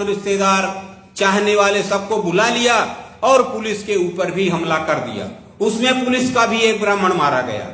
रिश्तेदार चाहने वाले सबको बुला लिया और पुलिस के ऊपर भी हमला कर दिया। उसमें पुलिस का भी एक ब्राह्मण मारा गया।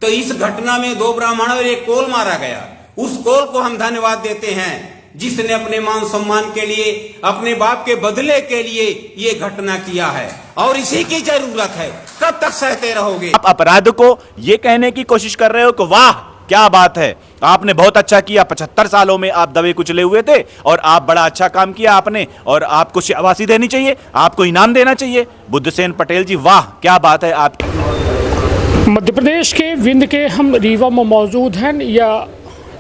तो इस घटना में 2 ब्राह्मण और एक कोल मारा गया। उस कोल को हम धन्यवाद देते हैं जिसने अपने मान सम्मान के लिए, अपने बाप के बदले के लिए ये घटना किया है, और इसी की जरूरत है। कब तक सहते रहोगे? आप अपराध को ये कहने की कोशिश कर रहे हो कि वाह क्या बात है, आपने बहुत अच्छा किया, 75 सालों में आप दबे कुचले हुए थे और आप बड़ा अच्छा काम किया आपने, और आपको शाबाशी देनी चाहिए, आपको इनाम देना चाहिए। बुद्धसेन पटेल जी, वाह क्या बात है आपकी। मध्य प्रदेश के विंध्य के हम रीवा में मौजूद हैं। या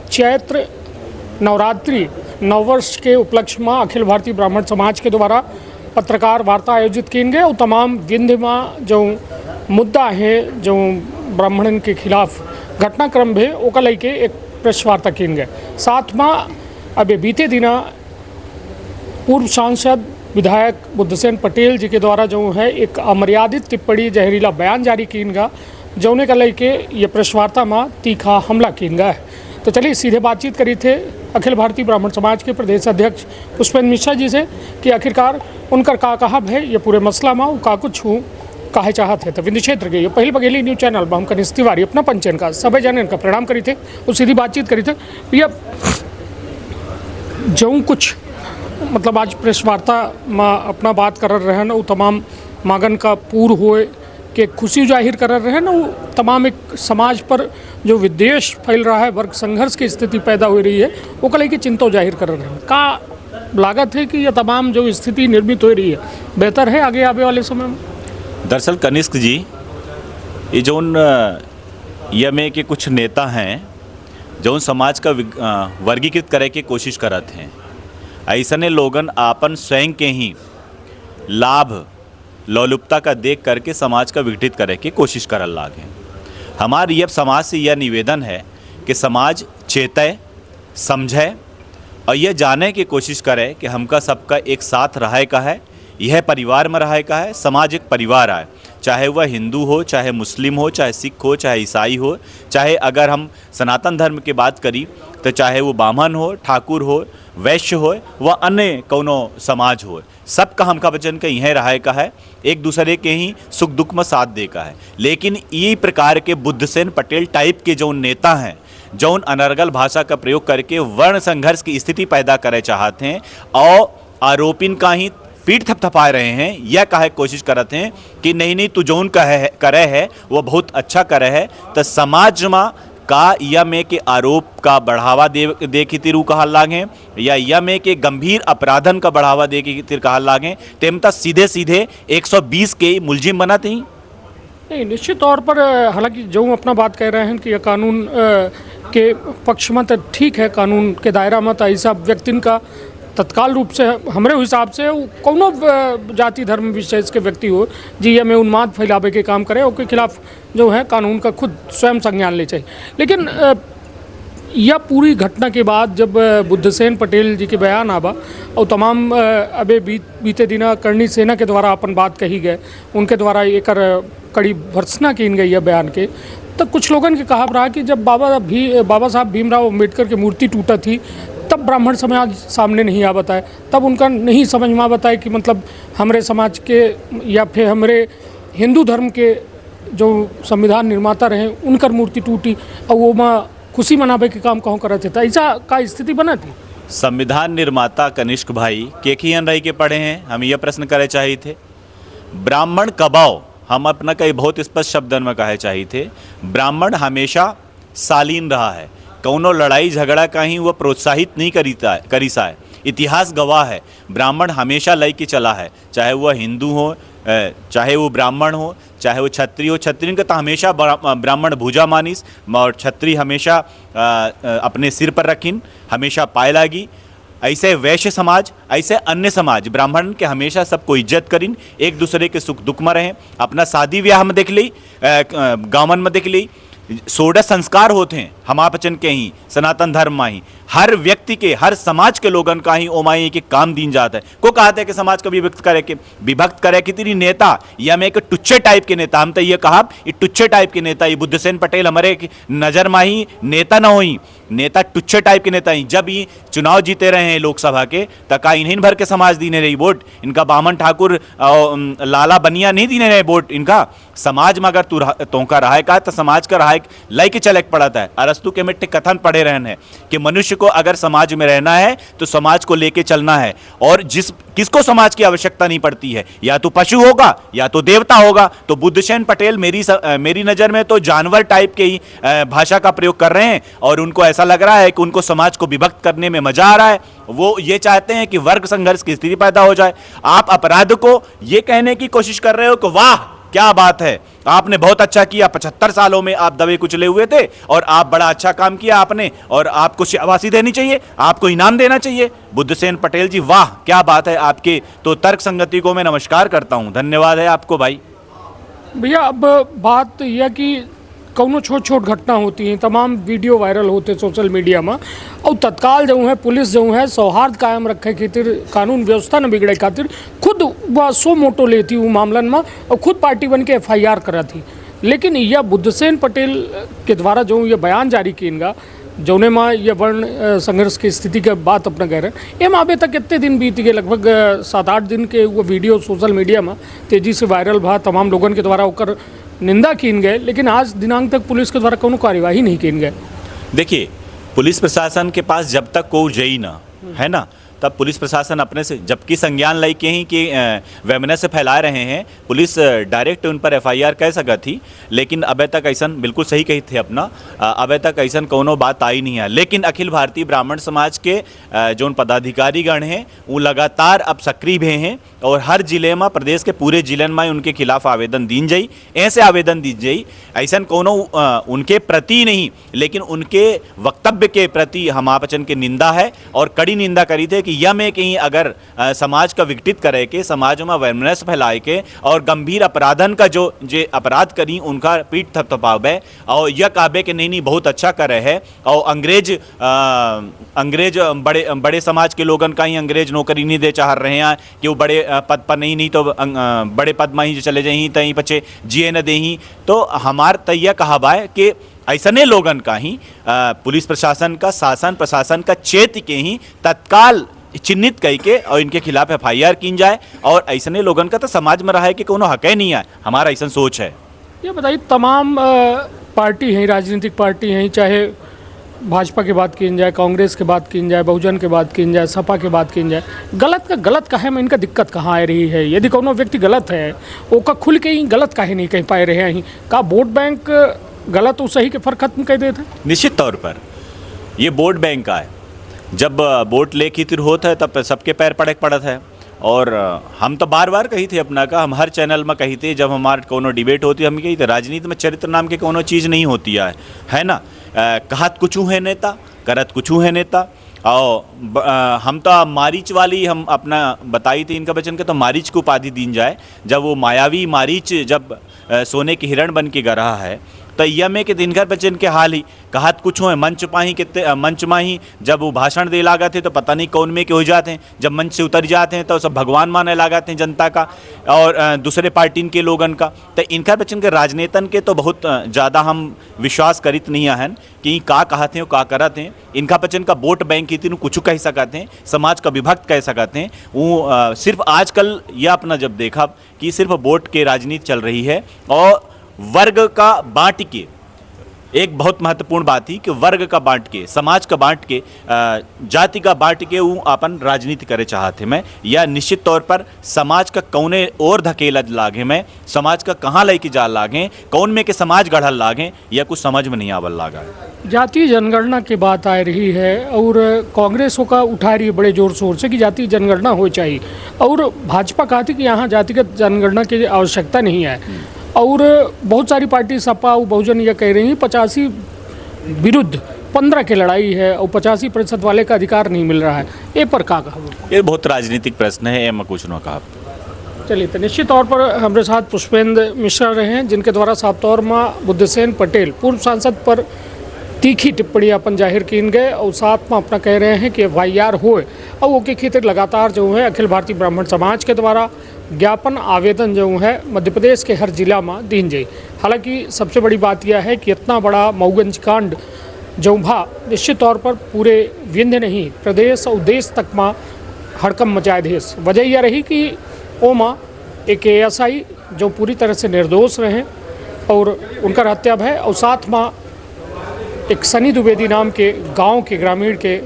चैत्र नवरात्रि नववर्ष के उपलक्ष्य में अखिल भारतीय ब्राह्मण समाज के द्वारा पत्रकार वार्ता आयोजित की गए और तमाम विंध्य में जो मुद्दा है, जो ब्राह्मणन के खिलाफ घटनाक्रम है, ओका लेके एक प्रेस वार्ता की गए। साथ में अभी बीते दिना पूर्व सांसद विधायक बुद्धसेन पटेल जी के द्वारा जो है एक अमर्यादित टिप्पणी, जहरीला बयान जारी की गया, जौने का लेके ये प्रेस वार्ता में तीखा हमला की गया है। तो चलिए सीधे बातचीत करी थे अखिल भारतीय ब्राह्मण समाज के प्रदेश अध्यक्ष पुष्पेंद्र मिश्रा जी से कि आखिरकार उनका का कहा है ये पूरे मसला में का कुछ हूँ काहे चाहत है। तो विंध्य क्षेत्र के ये पहल बघेली न्यूज चैनल में हम कनिष्ठ तिवारी अपना पंचन का सभी जन का प्रणाम करी थे और सीधी बातचीत करी थे। भैया जो कुछ मतलब आज प्रेस वार्ता में अपना बात कर रहे हैं ना, वो तमाम मांगन का पूर हुए कि खुशी जाहिर कर रहे हैं ना, वो तमाम एक समाज पर जो विद्वेष फैल रहा है, वर्ग संघर्ष की स्थिति पैदा हो रही है, वो कल की चिंता जाहिर कर रहे हैं। का लागत है कि यह तमाम जो स्थिति निर्मित हो रही है बेहतर है आगे आने वाले समय में? दरअसल कनिष्क जी, ये जो यमे के कुछ नेता हैं जो समाज का वर्गीकृत करे की कोशिश करत हैं, ऐसने लोगन आपन स्वयं के ही लाभ लोलुपता का देख करके समाज का विघटित करे की कोशिश करल लागे। हमारे यह समाज से यह निवेदन है कि समाज चेते, समझे और यह जाने की कोशिश करे कि हमका सबका एक साथ रहे का है, यह परिवार में रहे का है। समाज एक परिवार है, चाहे वह हिंदू हो, चाहे मुस्लिम हो, चाहे सिख हो, चाहे ईसाई हो, चाहे अगर हम सनातन धर्म की बात करी तो चाहे वो ब्राह्मण हो, ठाकुर हो, वैश्य हो, वह अन्य कौनो समाज हो, सबका हमका वचन का यह रहे का है, एक दूसरे के ही सुख दुख में साथ दे का है। लेकिन ये प्रकार के बुद्धसेन पटेल टाइप के जो नेता हैं, जौन अनर्गल भाषा का प्रयोग करके वर्ण संघर्ष की स्थिति पैदा करे चाहते हैं और आरोपिन का ही पीठ थपथपा रहे हैं, यह कहे कोशिश करते हैं कि नहीं तू जौन करे है वो बहुत अच्छा करे है, तो समाज में का या में के आरोप का बढ़ावा दे की तिरु कहा लागे या में के गंभीर अपराधन का बढ़ावा दे की तिर कहा लागे, तेमता सीधे सीधे 120 के मुलजिम बनाते ही नहीं। निश्चित तौर पर हालांकि जो हम अपना बात कह रहे हैं कि यह कानून के पक्ष में तो ठीक है, कानून के दायरा में तो ऐसा व्यक्ति का तत्काल रूप से हमारे हिसाब से कोनो जाति धर्म विशेष के व्यक्ति हो जी ये में उन्माद फैलावे के काम करे, उसके खिलाफ जो है कानून का खुद स्वयं संज्ञान ले चाहिए। लेकिन यह पूरी घटना के बाद जब बुद्धसेन पटेल जी के बयान आवा और तमाम अबे बीते दिना करणी सेना के द्वारा अपन बात कही गए, उनके द्वारा एक कड़ी भर्त्सना की गई है बयान के, तो कुछ लोगों के कहा रहा कि जब बाबा साहब भीमराव अम्बेडकर की मूर्ति टूटा थी तब ब्राह्मण समाज सामने नहीं आ बताए, तब उनका नहीं समझ में आ बताए कि मतलब हमारे समाज के या फिर हमारे हिंदू धर्म के जो संविधान निर्माता रहे उनकर मूर्ति टूटी और वो माँ खुशी मनावे के काम कहूँ करते थे, ऐसा का स्थिति बना थी। संविधान निर्माता कनिष्क भाई के खियन रही के पढ़े हैं, हम यह प्रश्न करे चाहिए थे ब्राह्मण कबाओ, हम अपना कई बहुत स्पष्ट शब्दन में कहे चाहिए थे, ब्राह्मण हमेशा शालीन रहा है, कौनो लड़ाई झगड़ा का ही वह प्रोत्साहित नहीं करी सा है। इतिहास गवाह है, ब्राह्मण हमेशा लय के चला है, चाहे वह हिंदू हो, चाहे वो ब्राह्मण हो, चाहे वो क्षत्रिय हो। क्षत्रिय का तो हमेशा ब्राह्मण भूजा मानिस और क्षत्रिय हमेशा अपने सिर पर रखिन, हमेशा पाए लागी। ऐसे वैश्य समाज, ऐसे अन्य समाज ब्राह्मण के हमेशा सबको इज्जत करिन, एक दूसरे के सुख दुख में रहें। अपना शादी ब्याह में देख ली, गाँवन में देख ली, 16 संस्कार होते हैं हमापचन के ही सनातन धर्म में ही, हर व्यक्ति के हर समाज के लोगन का ही ओमाई के काम दीन जाता है। को कहते हैं कि समाज को विभक्त करे कि तेरी नेता या मैं एक टुच्चे टाइप के नेता, हम तो ये कहा ये टुच्चे टाइप के नेता, ये बुद्धसेन पटेल हमारे नज़र में ही नेता न होई, नेता टुच्चे टाइप के नेता हैं। जब ये चुनाव जीते रहे हैं लोकसभा के तका इन्हीं भर के समाज दीने रही वोट, इनका बामन ठाकुर लाला बनिया नहीं दीने रहे वोट। इनका समाज में अगर तू का रहा का तो समाज का रहा लय के चलक पड़ता है। अरस्तु के मिट्टे कथन पड़े रहने कि मनुष्य को अगर समाज में रहना है तो समाज को लेके चलना है, और किसको समाज की आवश्यकता नहीं पड़ती है, या तो पशु होगा या तो देवता होगा। तो बुद्धसेन पटेल मेरी नज़र में तो जानवर टाइप के ही भाषा का प्रयोग कर रहे हैं, और उनको ऐसा लग रहा है कि उनको समाज को विभक्त करने में मजा आ रहा है। वो ये चाहते हैं कि वर्ग संघर्ष की स्थिति पैदा हो जाए। आप अपराध को ये कहने की कोशिश कर रहे हो कि वाह क्या बात है, आपने बहुत अच्छा किया, 75 सालों में आप दबे कुचले हुए थे और आप बड़ा अच्छा काम किया आपने, और आपको शाबाशी देनी चाहिए, आपको इनाम देना चाहिए। बुद्धसेन पटेल जी वाह क्या बात है, आपके तो तर्क संगति को मैं नमस्कार करता हूं, धन्यवाद है आपको भाई। भैया अब बात यह कि कौनो छोट छोट घटना होती हैं, तमाम वीडियो वायरल होते सोशल मीडिया में, और तत्काल जो है पुलिस जो है सौहार्द कायम रखे खातिर, कानून व्यवस्था न बिगड़े खातिर खुद वह सो मोटो लेती हूँ मामलन में, और खुद पार्टी बन के FIR करा थी। लेकिन यह बुद्धसेन पटेल के द्वारा जो ये बयान जारी किएगा जौने में यह वर्ण संघर्ष की स्थिति के बात अपना कह रहे हैं, एम अभी तक कितने दिन बीत गए, लगभग 7-8 दिन के वो वीडियो सोशल मीडिया में तेजी से वायरल भा, तमाम लोगों के द्वारा होकर निंदा कीन गए, लेकिन आज दिनांक तक पुलिस के द्वारा कोनो कार्यवाही नहीं कीन गए। देखिए पुलिस प्रशासन के पास जब तक कोई जई ना है ना, तब पुलिस प्रशासन अपने से जबकि संज्ञान लाई के ही कि वेमने से फैला रहे हैं, पुलिस डायरेक्ट उन पर FIR कह सका थी। लेकिन अबे तक ऐसा बिल्कुल सही कही थे अपना, अबे तक ऐसा कोनो बात आई नहीं है। लेकिन अखिल भारतीय ब्राह्मण समाज के जो पदाधिकारी गण हैं वो लगातार अब सक्रिय भी हैं, और हर जिले में, प्रदेश के पूरे जिलन में उनके खिलाफ आवेदन दीन जाई, ऐसे आवेदन दी जाई। ऐसा कोनो उनके प्रति नहीं, लेकिन उनके वक्तव्य के प्रति हम आपचन के निंदा है, और कड़ी निंदा करी थे कि यह में कहीं अगर समाज का विघटित करे के, समाज में वैमनस फैलाए के, और गंभीर अपराधन का जो अपराध करी उनका पीठ थपथपावे, और यह कहबे कि नहीं बहुत अच्छा करे है, और अंग्रेज बड़े समाज के लोगन का ही अंग्रेज नौकरी नहीं दे चाह रहे हैं कि वो बड़े पद पर नहीं तो बड़े पद में ही चले जाही तहीं पचे जिए न देही। तो हमार तैया कहाबा है कि ऐसने लोगन का ही पुलिस प्रशासन का, शासन प्रशासन का चेत के ही तत्काल चिन्हित करके और इनके खिलाफ FIR की जाए, और ऐसने लोगन का तो समाज में रहा है कि कोनो हक ही नहीं है, हमारा ऐसा सोच है। ये बताइए तमाम पार्टी हैं, राजनीतिक पार्टी हैं, चाहे भाजपा की बात की जाए, कांग्रेस की बात की जाए, बहुजन की बात की जाए, सपा की बात की जाए, गलत का गलत काहे में इनका दिक्कत कहाँ आ रही है? यदि कोनो व्यक्ति गलत है ओका खुल के ही गलत काहे नहीं कह पाए रहे हैं? का वोट बैंक गलत और सही के फर्क खत्म कर देते? निश्चित तौर पर ये वोट बैंक का है, जब वोट ले की तिर होता है तब सबके पैर पड़क पड़त है। और हम तो बार बार कही थे अपना का, हम हर चैनल में कही थे, जब हमारे कोनो डिबेट होती है हम कही थे राजनीति में चरित्र नाम के कोनो चीज़ नहीं होती है ना। कहत कुछू है नेता, करत कुछू है नेता। और हम तो मारीच वाली हम अपना बताई थी इनका बचन के, तो मारीच को उपाधि दीन जाए। जब वो मायावी मारीच जब सोने के हिरण बन के गा रहा है, तो यह में कि दिनकर बच्चन के हाल ही कहत कुछ है मंच पाही कितने मंच में ही जब वो भाषण दे लागा थे तो पता नहीं कौन में के हो जाते हैं, जब मंच से उतर जाते हैं तो सब भगवान माने लगाते हैं जनता का और दूसरे पार्टी के लोगन का। तो इनका बच्चन के राजनेतन के तो बहुत ज़्यादा हम विश्वास करित नहीं हैं कि का कहते हैं का करत हैं। इनका बच्चन का वोट बैंक की तीनों कुछ कह सकते हैं, समाज का विभक्त कह सकते हैं। वो सिर्फ आजकल यह अपना जब देखा कि सिर्फ वोट के राजनीति चल रही है, और वर्ग का बांट के एक बहुत महत्वपूर्ण बात थी कि वर्ग का बांट के, समाज का बांट के, जाति का बांट के वो अपन राजनीति करे चाहते मैं, या निश्चित तौर पर समाज का कौने और धकेला लागे मैं, समाज का कहाँ लेके जा लागे, कौन में के समाज गढ़ल लागे, या कुछ समझ में नहीं आवल लागा। जातीय जनगणना की बात आ रही है और कांग्रेस का उठा रही है बड़े जोर शोर से कि जातीय जनगणना हो चाहिए, और भाजपा कहती कि यहाँ जातिगत जनगणना की आवश्यकता नहीं है। और बहुत सारी पार्टी सपा और बहुजन यह कह रही हैं 85 विरुद्ध 15 की लड़ाई है और 85% वाले का अधिकार नहीं मिल रहा है। ये पर क्या कहा? ये बहुत राजनीतिक प्रश्न है, ये मैं कुछ न कहा। चलिए, तो निश्चित तौर पर हमारे साथ पुष्पेंद्र मिश्रा रहे हैं, जिनके द्वारा साफ तौर में बुद्धसेन पटेल पूर्व सांसद पर तीखी टिप्पणी अपन जाहिर कीन गए, और साथ में अपना कह रहे हैं कि FIR हो, और वो के खातिर लगातार जो है अखिल भारतीय ब्राह्मण समाज के द्वारा ज्ञापन आवेदन जो है मध्य प्रदेश के हर जिला में दीन जाए। हालांकि सबसे बड़ी बात यह है कि इतना बड़ा मऊगंज कांड जऊं भा निश्चित तौर पर पूरे विंध्य नहीं प्रदेश और देश तक माँ हड़कम मचाए देश। वजह यह रही कि ओ माँ एक ASI जो पूरी तरह से निर्दोष रहे और उनका हत्या भय, और साथ माँ एक सनी द्विवेदी नाम के गांव के ग्रामीण के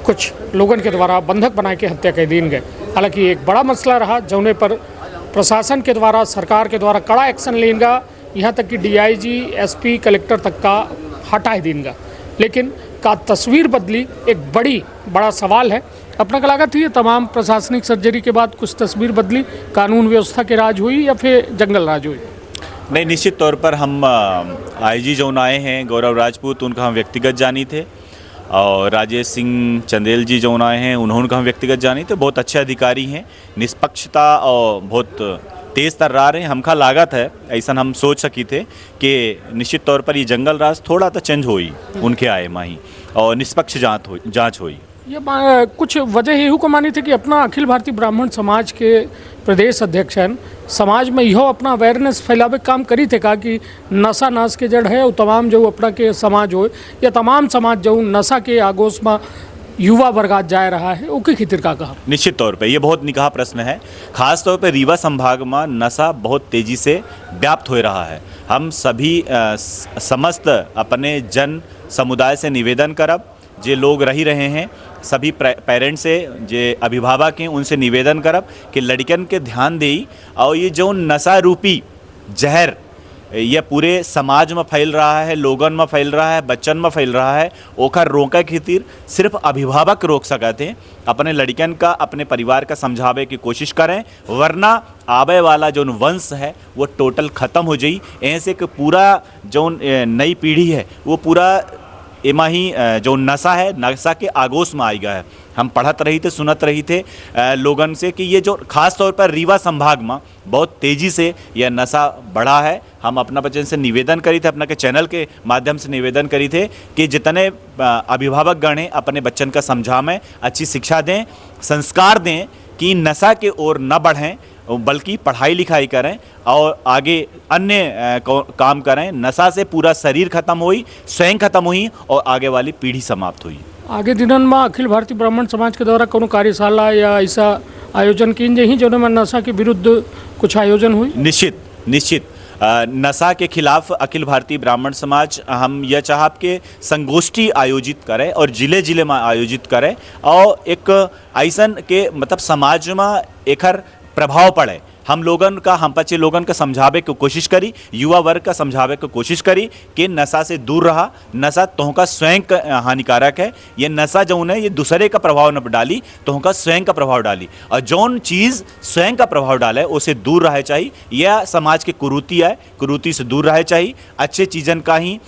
कुछ लोगों के द्वारा बंधक बना के हत्या कर दीन गए। हालांकि एक बड़ा मसला रहा जौने पर प्रशासन के द्वारा सरकार के द्वारा कड़ा एक्शन लेगा, यहाँ तक कि DIG SP कलेक्टर तक का हटा ही देगा, लेकिन का तस्वीर बदली एक बड़ा सवाल है। अपना का लागत है तमाम प्रशासनिक सर्जरी के बाद कुछ तस्वीर बदली, कानून व्यवस्था के राज हुई या फिर जंगल राज हुई? नहीं, निश्चित तौर पर हम IG जो आए हैं गौरव राजपूत, उनका हम व्यक्तिगत जानी थे, और राजेश सिंह चंदेल जी जो आए हैं उन्होंने हम व्यक्तिगत जानी थे। बहुत अच्छे अधिकारी हैं, निष्पक्षता और बहुत तेज़ तर्रार हैं। हमका लागत है ऐसा हम सोच सकी थे कि निश्चित तौर पर ये जंगल राज थोड़ा तो चेंज हुई उनके आए माही और निष्पक्ष जांच हुई। ये कुछ वजह यही को मानी थी कि अपना अखिल भारतीय ब्राह्मण समाज के प्रदेश अध्यक्ष हैं, समाज में यहो अपना अवेयरनेस फैलावे काम करी थे का कि नशा नाश के जड़ है और तमाम जो अपना के समाज हो या तमाम समाज जो नशा के आगोश में युवा वर्गात जा रहा है ओके खितिर का कहा। निश्चित तौर पे ये बहुत निकाह प्रश्न है। खास तौर पे रीवा संभाग में नशा बहुत तेज़ी से व्याप्त हो रहा है। हम सभी समस्त अपने जन समुदाय से निवेदन करब, जे लोग रही रहे हैं सभी पेरेंट्स से, जे अभिभावक हैं उनसे निवेदन करब कि लड़कन के ध्यान देई, और ये जो नशा रूपी जहर ये पूरे समाज में फैल रहा है, लोगन में फैल रहा है, बच्चन में फैल रहा है, ओकर रोके खातिर सिर्फ अभिभावक रोक सकते हैं। अपने लड़कन का, अपने परिवार का समझावे की कोशिश करें, वरना आवे वाला जो वंश है वो टोटल ख़त्म हो जाई। ऐसे कि पूरा जो नई पीढ़ी है वो पूरा एमा ही जो नशा है, नशा के आगोश में आएगा है। हम पढ़त रही थे, सुनत रही थे लोगन से कि ये जो खास तौर पर रीवा संभाग में बहुत तेज़ी से यह नशा बढ़ा है। हम अपना बच्चन से निवेदन करी थे, अपना के चैनल के माध्यम से निवेदन करी थे कि जितने अभिभावक गण हैं अपने बच्चन का समझावें, अच्छी शिक्षा दें, संस्कार दें कि नशा के ओर न बढ़ें, बल्कि पढ़ाई लिखाई करें और आगे अन्य काम करें। नशा से पूरा शरीर खत्म हुई, स्वयं खत्म हुई और आगे वाली पीढ़ी समाप्त हुई। आगे दिनन में अखिल भारतीय ब्राह्मण समाज के द्वारा कोनो कार्यशाला या ऐसा आयोजन किन जही जो नशा के विरुद्ध कुछ आयोजन हुई? निश्चित नशा के खिलाफ अखिल भारतीय ब्राह्मण समाज हम यह चाहब के संगोष्ठी आयोजित करें और जिले जिले में आयोजित करें और एक ऐसन के मतलब समाज में एकर प्रभाव पड़े। हम लोगन का, हम बच्चे लोगन का समझावे की कोशिश करी, युवा वर्ग का समझावे की कोशिश करी कि नशा से दूर रहा, नशा तोहका स्वयं का हानिकारक है। ये नशा जौन है ये दूसरे का प्रभाव न डाली, तोहका स्वयं का प्रभाव डाली, और जौन चीज़ स्वयं का प्रभाव डाले उसे दूर रहे चाहिए। यह समाज की कुरीति है, कुरीति से दूर रहे चाहिए। अच्छे चीज़न का ही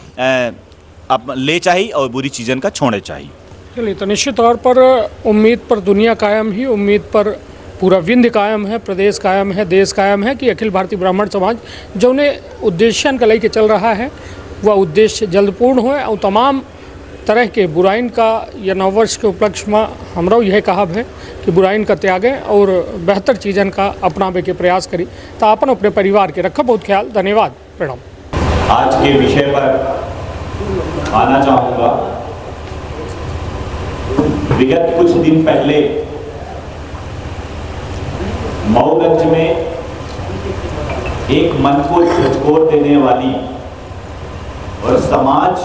ले चाहिए और बुरी चीज़न का छोड़े चाहिए। चलिए, तो निश्चित तौर पर उम्मीद पर दुनिया कायम ही, उम्मीद पर पूरा विंध्य कायम है, प्रदेश कायम है, देश कायम है कि अखिल भारतीय ब्राह्मण समाज जो उन्हें उद्देश्यन का लेके चल रहा है वह उद्देश्य जल्द पूर्ण हो और तमाम तरह के बुराइन का या नववर्ष के उपलक्ष्य में हमरा यह कहब है कि बुराइन का त्यागें और बेहतर चीज़न का अपनावे के प्रयास करी। तो अपन अपने परिवार के रखा बहुत ख्याल। धन्यवाद, प्रणाम। आज के विषय पर आना चाहूँगा। विगत कुछ दिन पहले मऊगंज में एक मन को झकझोर देने वाली और समाज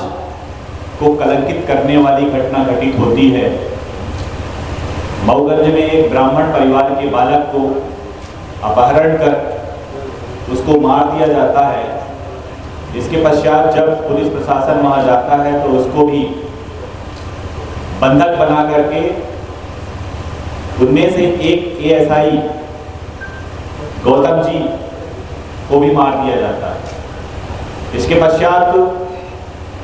को कलंकित करने वाली घटना घटित होती है। मऊगंज में एक ब्राह्मण परिवार के बालक को अपहरण कर उसको मार दिया जाता है। इसके पश्चात जब पुलिस प्रशासन वहां जाता है तो उसको भी बंधक बना करके उनमें से एक ASI गौतम जी को भी मार दिया जाता है। इसके पश्चात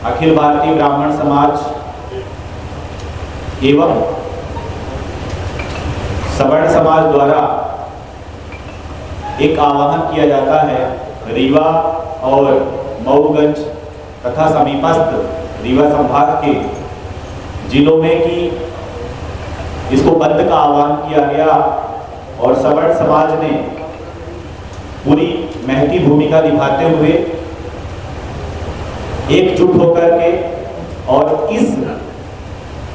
अखिल भारतीय ब्राह्मण समाज एवं सवर्ण समाज द्वारा एक आह्वान किया जाता है रीवा और मऊगंज तथा समीपस्थ रीवा संभाग के जिलों में कि इसको बंद का आह्वान किया गया और सवर्ण समाज ने पूरी महती भूमिका निभाते हुए एकजुट होकर के और इस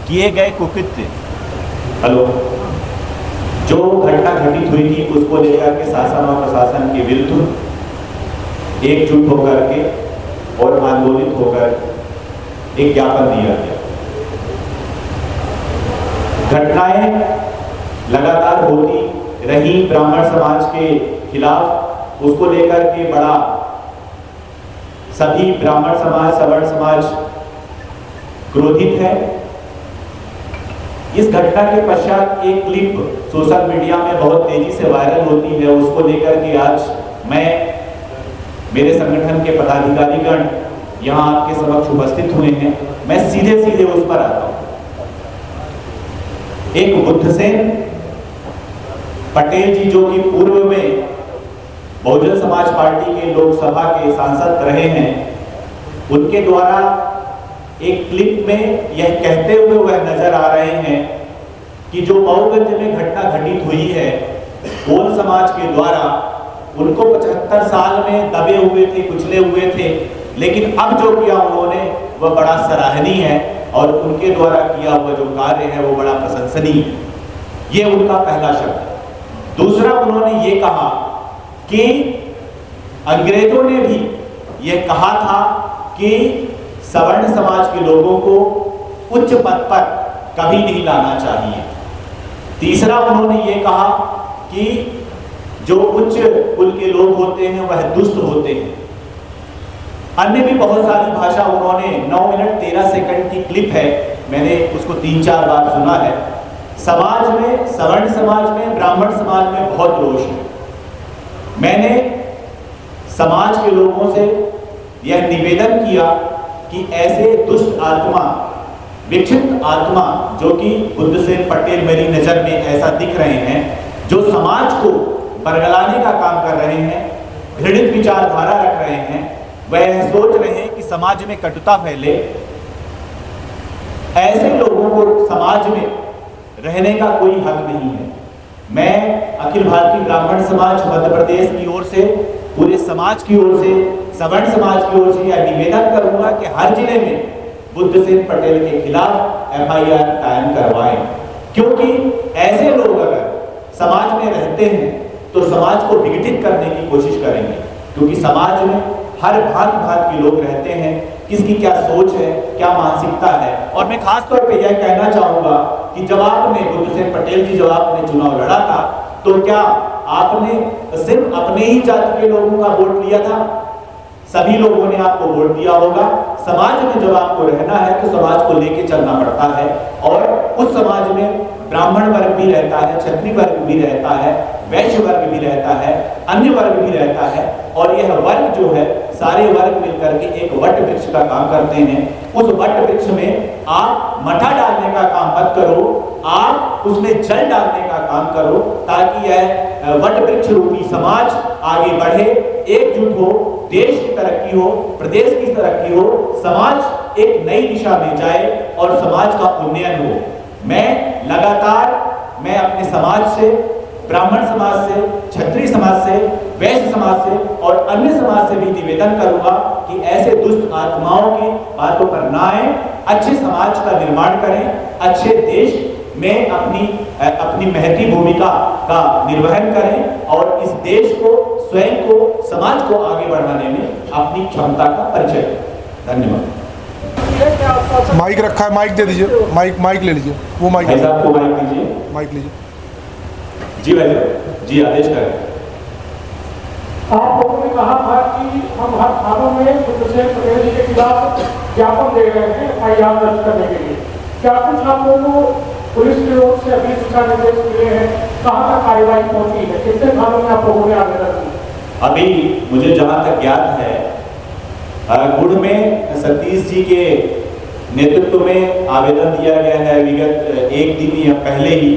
किए गए कुकृत्य जो घटना घटित हुई थी उसको लेकर के शासन और प्रशासन के विरुद्ध एकजुट होकर के और आंदोलित होकर एक ज्ञापन दिया गया। घटनाएं लगातार होती रही ब्राह्मण समाज के खिलाफ, उसको लेकर के बड़ा सभी ब्राह्मण समाज, सवर्ण समाज क्रोधित है। इस घटना के पश्चात एक क्लिप सोशल मीडिया में बहुत तेजी से वायरल होती है, उसको लेकर के आज मैं, मेरे संगठन के पदाधिकारीगण यहाँ आपके समक्ष उपस्थित हुए हैं। मैं सीधे सीधे उस पर आता हूँ। एक बुद्धसेन पटेल जी जो कि पूर्व में बहुजन समाज पार्टी के लोकसभा के सांसद रहे हैं, उनके द्वारा एक क्लिप में यह कहते हुए वह नजर आ रहे हैं कि जो मऊगंज में घटना घटित हुई है, कोल समाज के द्वारा उनको 75 साल में दबे हुए थे, कुचले हुए थे, लेकिन अब जो किया उन्होंने वह बड़ा सराहनीय है और उनके द्वारा किया हुआ जो कार्य है वो बड़ा प्रशंसनीय है। ये उनका पहला शब्द। दूसरा, उन्होंने ये कहा कि अंग्रेजों ने भी यह कहा था कि सवर्ण समाज के लोगों को उच्च पद पर कभी नहीं लाना चाहिए। तीसरा, उन्होंने ये कहा कि जो उच्च कुल के लोग होते हैं वह दुष्ट होते हैं। अन्य भी बहुत सारी भाषा उन्होंने 9 मिनट 13 सेकंड की क्लिप है, मैंने उसको 3-4 बार सुना है। समाज में, सवर्ण समाज में, ब्राह्मण समाज में बहुत रोष है। मैंने समाज के लोगों से यह निवेदन किया कि ऐसे दुष्ट आत्मा, विक्षिप्त आत्मा जो कि बुद्धसेन पटेल मेरी नजर में ऐसा दिख रहे हैं, जो समाज को बरगलाने का काम कर रहे हैं, घृणित विचारधारा रख रहे हैं, वह सोच रहे हैं कि समाज में कटुता फैले, ऐसे लोगों को समाज में रहने का कोई हक नहीं है। मैं अखिल भारतीय ब्राह्मण समाज मध्य प्रदेश की ओर से, पूरे समाज की ओर से, सवर्ण समाज की ओर से यह निवेदन करूंगा कि हर जिले में बुद्धसेन पटेल के खिलाफ FIR कायम करवाएं, क्योंकि ऐसे लोग अगर समाज में रहते हैं तो समाज को विघटित करने की कोशिश करेंगे, क्योंकि समाज में हर भांति के लोग रहते हैं, किसकी क्या सोच है, क्या मानसिकता है। और मैं खास तौर पे यह कहना चाहूंगा कि जब आपने, बुद्धसेन पटेल जी जब आपने चुनाव लड़ा था, तो क्या आपने सिर्फ अपने ही जाति के लोगों का वोट लिया था? सभी लोगों ने आपको वोट दिया होगा। समाज में जब आपको रहना है तो समाज को लेके चलना पड़ता है, और उस समाज में ब्राह्मण वर्ग भी रहता है, क्षत्रिय वर्ग भी रहता है, वैश्य वर्ग भी रहता है, अन्य वर्ग भी रहता है, और यह वर्ग जो है, सारे वर्ग मिलकर के एक वट वृक्ष का काम करते हैं। उस वट वृक्ष में आप मठा डालने का काम मत करो, आप उसमें जल डालने का काम करो, ताकि यह वट वृक्ष रूपी समाज आगे बढ़े, एकजुट हो, देश की तरक्की हो, प्रदेश की तरक्की हो, समाज एक नई दिशा में जाए और समाज का उन्नयन हो। मैं लगातार अपने समाज से, ब्राह्मण समाज से, क्षत्रिय समाज से, वैश्य समाज से और अन्य समाज से भी निवेदन करूंगा कि ऐसे दुष्ट आत्माओं की बातों पर ना आए, अच्छे समाज का निर्माण करें, अच्छे देश में अपनी महती भूमिका का निर्वहन करें और इस देश को, स्वयं को, समाज को आगे बढ़ाने में अपनी क्षमता का परिचय दें। धन्यवाद। माइक रखा है, माइक दे दीजिए, माइक ले लीजिए, वो माइक भाई साहब को माइक दीजिए। माइक लीजिए जी भाई साहब, जी आदेश करें। आप लोगों ने कहा था कि हम हर थानों में बुद्धसेन पटेल जी के खिलाफ ज्ञापन दे रहे हैं FIR दर्ज करने के लिए। क्या कुछ आप लोगों को पुलिस की ओर से अभी दिशा निर्देश मिले हैं? कहाँ तक कार्यवाही पहुंची है? कितने थानों में आप लोगों ने आवेदन किया? अभी मुझे जहाँ तक ज्ञात है, गुड़ में सतीश जी के नेतृत्व में आवेदन दिया गया है विगत 1 दिन या पहले ही,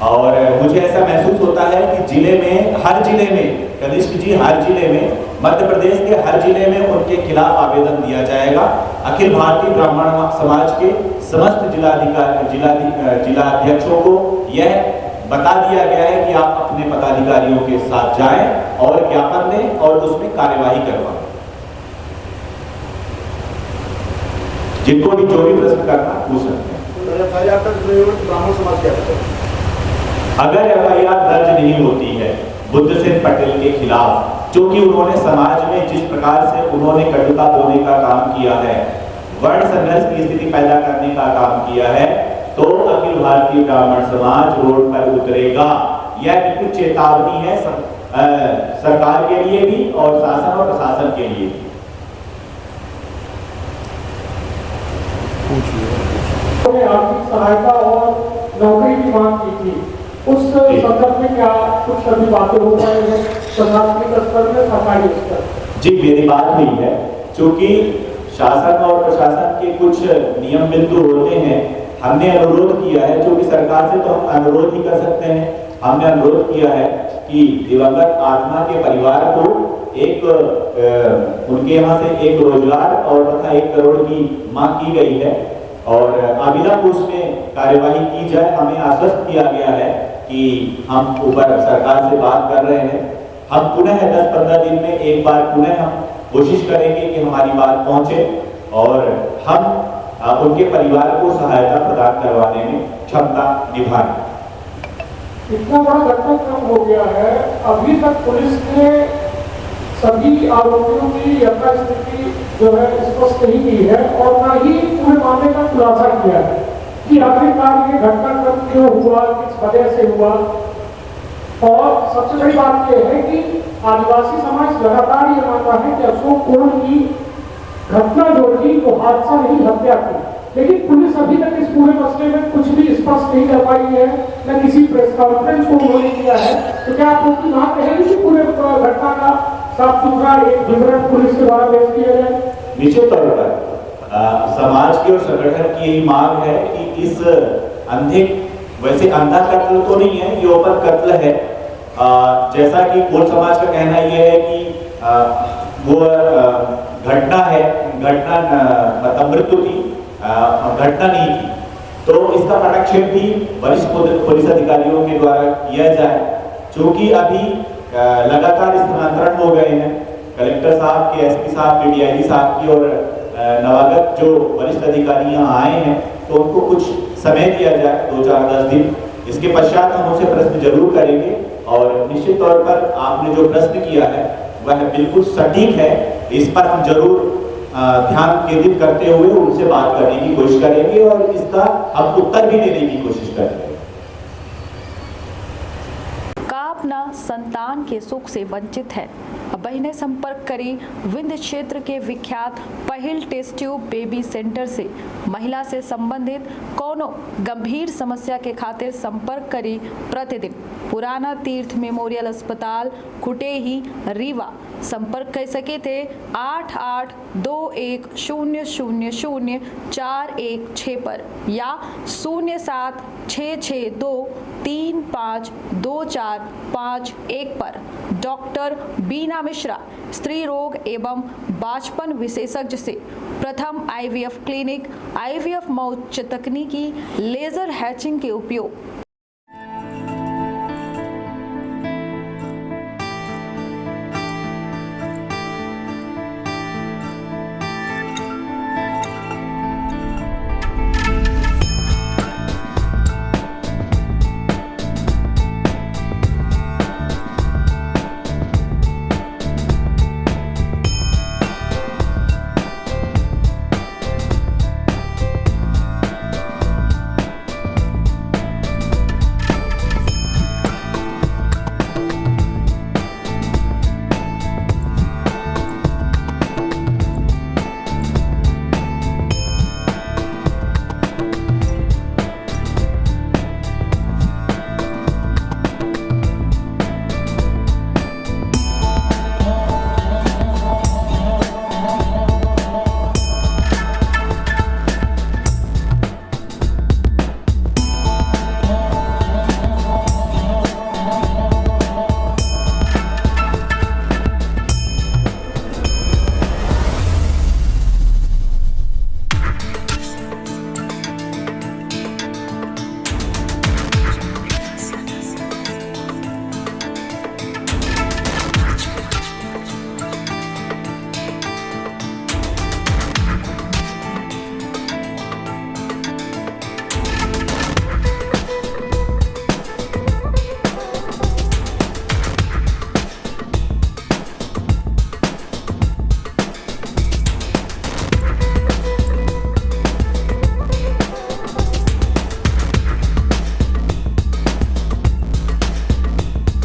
और मुझे ऐसा महसूस होता है कि जिले में, हर जिले में, कनिष्क जी हर जिले में, मध्य प्रदेश के हर जिले में उनके खिलाफ आवेदन दिया जाएगा। अखिल भारतीय ब्राह्मण समाज के समस्त जिलाध्यक्षों को यह बता दिया गया है कि आप अपने पदाधिकारियों के साथ जाएं और ज्ञापन दें और उसमें कार्यवाही करवाएं। जिनको भी जो भी प्रश्न करना पूछ सकते हैं। ब्राह्मण समाज क्या कहते हैं? अगर FIR दर्ज नहीं होती है बुद्धसेन पटेल के खिलाफ, क्योंकि उन्होंने समाज में जिस प्रकार से उन्होंने कटुता बोने का काम किया है, वर्ण संघर्ष की स्थिति पैदा करने का काम किया है, तो अखिल भारतीय ब्राह्मण समाज रोड पर उतरेगा। यह बिल्कुल चेतावनी है सरकार के लिए भी और शासन और प्रशासन के लिए भी। आर्थिक सहायता और नौकरी की मांग की थी, उस संदर्भ में क्या कुछ अभी बातें हो पाई है प्रशासनिक स्तर में, सरकारी स्तर? जी, मेरी बात हुई है, क्योंकि शासन और प्रशासन के कुछ नियम बिंदु होते हैं। हमने अनुरोध किया है, क्योंकि सरकार से तो हम अनुरोध ही कर सकते हैं, हमने अनुरोध किया है कि दिवंगत आत्मा के परिवार को एक उनके यहाँ से एक रोजगार और तथा 1 करोड़ की मांग की गई है और अविलंब उसमें कार्यवाही की जाए। हमें आश्वस्त किया गया है कि हम ऊपर सरकार से बात कर रहे हैं। हम पुनः 10-15 दिन में एक बार पुनः हम कोशिश करेंगे कि हमारी बात पहुंचे और हम उनके परिवार को सहायता प्रदान करवाने में क्षमता निभाएं। इतना बड़ा घटनाक्रम हो गया है, अभी तक पुलिस ने सभी आरोपियों की यथास्थिति जो है स्पष्ट नहीं की है और न ही पूरे मामले का खुलासा किया है कि आखिरकार ये घटनाक्रम क्यों हुआ, किस वजह से हुआ। और सबसे बड़ी बात यह है कि आदिवासी समाज लगातार ये मानता है कि अशोक कोल की घटना जो थी वो हादसा नहीं, हत्या थी, लेकिन पुलिस अभी तक इस पूरे मसले में कुछ भी स्पष्ट नहीं कर पाई है, न किसी प्रेस कॉन्फ्रेंस को उन्होंने किया है। तो क्या आप लोग वहां कहेंगे कि पूरे घटना का साफ सुथरा एक विवरण पुलिस के द्वारा पेश किया जाए? निश्चित तौर पर समाज की और संगठन की यही मांग है कि इस अंधे, वैसे अंधा कत्ल तो नहीं है, ये ओपन कत्ल है। जैसा कि कोल समाज का कहना यह है कि वो घटना है, घटना मतलब मृत्यु थी, घटना नहीं थी। तो इसका पटक्षेप भी वरिष्ठ पुलिस अधिकारियों के द्वारा किया जाए, क्योंकि अभी लगातार स्थानांतरण हो गए हैं कलेक्टर साहब के, SP साहब के, DIG साहब की और नवागत जो वरिष्ठ अधिकारी यहाँ आए हैं, तो उनको कुछ समय दिया जाए, 2-4-10 दिन। इसके पश्चात हम उनसे प्रश्न जरूर करेंगे और निश्चित तौर पर आपने जो प्रश्न किया है वह बिल्कुल सटीक है। इस पर हम जरूर ध्यान केंद्रित करते हुए उनसे बात करने की कोशिश करेंगे और इसका हम उत्तर भी देने की कोशिश करेंगे। अपना संतान के सुख से वंचित है। बहनें संपर्क करी विंध्य क्षेत्र के विख्यात पहिल टेस्ट ट्यूब बेबी सेंटर से। महिला से संबंधित कोनो गंभीर समस्या के खातिर संपर्क करी प्रतिदिन पुराना तीर्थ मेमोरियल अस्पताल कुटेही रीवा। संपर्क कर सके थे 8821000416 पर या 0766235245 पर। डॉक्टर बीना मिश्रा, स्त्री रोग एवं बांझपन विशेषज्ञ से प्रथम IVF क्लिनिक, IVF मौत तकनीकी, लेजर हैचिंग के उपयोग।